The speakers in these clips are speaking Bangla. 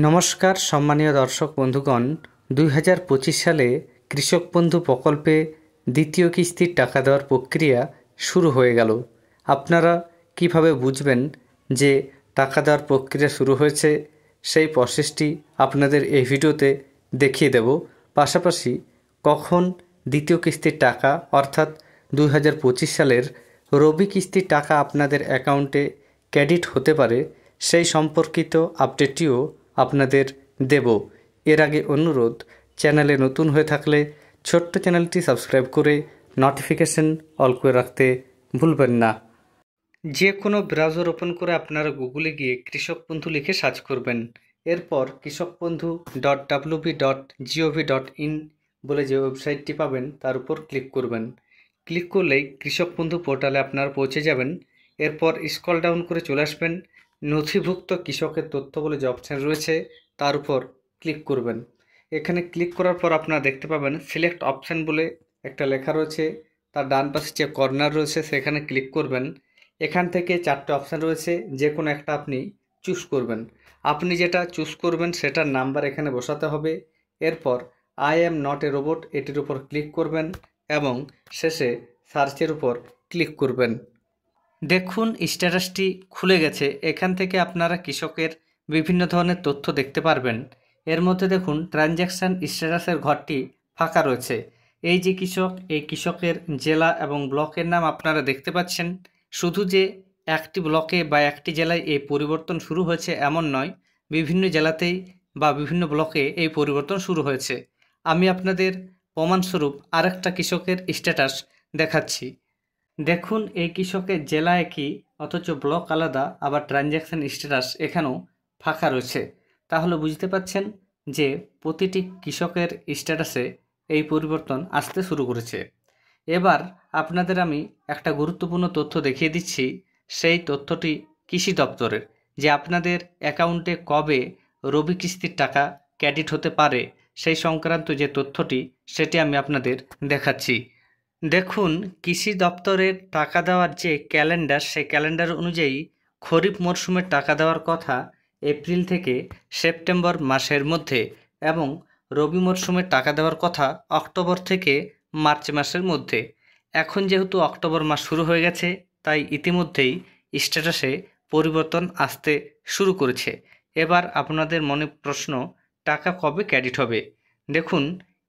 নমস্কার সম্মানীয় দর্শক বন্ধুগণ, 2025 সালে কৃষক বন্ধু প্রকল্পে দ্বিতীয় কিস্তির টাকা দেওয়ার প্রক্রিয়া শুরু হয়ে গেল। আপনারা কিভাবে বুঝবেন যে টাকা দেওয়ার প্রক্রিয়া শুরু হয়েছে, সেই প্রসেসটি আপনাদের এই ভিডিওতে দেখিয়ে দেব। পাশাপাশি কখন দ্বিতীয় কিস্তির টাকা অর্থাৎ 2025 সালের রবি কিস্তির টাকা আপনাদের অ্যাকাউন্টে ক্রেডিট হতে পারে, সেই সম্পর্কিত আপডেটটিও আপনাদের দেব। এর আগে অনুরোধ, চ্যানেলে নতুন হয়ে থাকলে ছোট্ট চ্যানেলটি সাবস্ক্রাইব করে নোটিফিকেশন অল করে রাখতে ভুলবেন না। যে কোনো ব্রাউজার ওপেন করে আপনারা গুগলে গিয়ে কৃষক বন্ধু লিখে সার্চ করবেন। এরপর kৃষকবন্ধু.wb.gov.in বলে যে ওয়েবসাইটটি পাবেন তার উপর ক্লিক করবেন। ক্লিক করলেই কৃষক বন্ধু পোর্টালে আপনারা পৌঁছে যাবেন। এরপর স্ক্রল ডাউন করে চলে আসবেন, নথিভুক্ত কৃষকের তথ্য বলে যে অপশান রয়েছে তার উপর ক্লিক করবেন। এখানে ক্লিক করার পর আপনারা দেখতে পাবেন সিলেক্ট অপশান বলে একটা লেখা রয়েছে, তার ডান পাশে যে কর্নার রয়েছে সেখানে ক্লিক করবেন। এখান থেকে 4টে অপশান রয়েছে, যে কোনো একটা আপনি চুজ করবেন। আপনি যেটা চুজ করবেন সেটার নাম্বার এখানে বসাতে হবে। এরপর I am not a robot এটির উপর ক্লিক করবেন এবং শেষে সার্চের উপর ক্লিক করবেন। দেখুন স্ট্যাটাসটি খুলে গেছে। এখান থেকে আপনারা কৃষকের বিভিন্ন ধরনের তথ্য দেখতে পারবেন। এর মধ্যে দেখুন ট্রানজ্যাকশান স্ট্যাটাসের ঘরটি ফাঁকা রয়েছে। এই যে কৃষক, এই কৃষকের জেলা এবং ব্লকের নাম আপনারা দেখতে পাচ্ছেন। শুধু যে একটি ব্লকে বা একটি জেলায় এই পরিবর্তন শুরু হয়েছে এমন নয়, বিভিন্ন জেলাতেই বা বিভিন্ন ব্লকে এই পরিবর্তন শুরু হয়েছে। আমি আপনাদের প্রমাণস্বরূপ আরেকটা কৃষকের স্ট্যাটাস দেখাচ্ছি। দেখুন এই কৃষকের জেলা একই অথচ ব্লক আলাদা, আবার ট্রানজ্যাকশান স্ট্যাটাস এখানেও ফাঁকা রয়েছে। তাহলে বুঝতে পাচ্ছেন যে প্রতিটি কৃষকের স্ট্যাটাসে এই পরিবর্তন আসতে শুরু করেছে। এবার আপনাদের আমি একটা গুরুত্বপূর্ণ তথ্য দেখিয়ে দিচ্ছি। সেই তথ্যটি কৃষি দপ্তরের, যে আপনাদের অ্যাকাউন্টে কবে রবি কিস্তির টাকা ক্রেডিট হতে পারে সেই সংক্রান্ত যে তথ্যটি, সেটি আমি আপনাদের দেখাচ্ছি। দেখুন কৃষি দপ্তরের টাকা দেওয়ার যে ক্যালেন্ডার, সেই ক্যালেন্ডার অনুযায়ী খরিফ মরশুমের টাকা দেওয়ার কথা এপ্রিল থেকে সেপ্টেম্বর মাসের মধ্যে এবং রবি মরশুমের টাকা দেওয়ার কথা অক্টোবর থেকে মার্চ মাসের মধ্যে। এখন যেহেতু অক্টোবর মাস শুরু হয়ে গেছে, তাই ইতিমধ্যেই স্ট্যাটাসে পরিবর্তন আসতে শুরু করেছে। এবার আপনাদের মনে প্রশ্ন, টাকা কবে ক্রেডিট হবে? দেখুন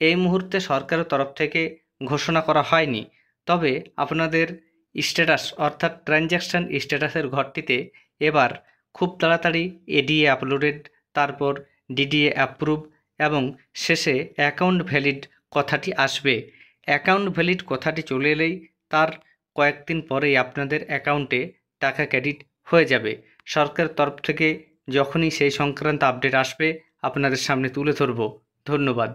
এই মুহূর্তে সরকারের তরফ থেকে ঘোষণা করা হয়নি, তবে আপনাদের স্ট্যাটাস অর্থাৎ ট্রানজ্যাকশান স্ট্যাটাসের ঘরটিতে এবার খুব তাড়াতাড়ি এডিএ আপলোডেড, তারপর ডিডিএ অ্যাপ্রুভ এবং শেষে অ্যাকাউন্ট ভ্যালিড কথাটি আসবে। অ্যাকাউন্ট ভ্যালিড কথাটি চলে এলেই তার কয়েকদিন পরেই আপনাদের অ্যাকাউন্টে টাকা ক্রেডিট হয়ে যাবে। সরকারের তরফ থেকে যখনই সেই সংক্রান্ত আপডেট আসবে আপনাদের সামনে তুলে ধরব। ধন্যবাদ।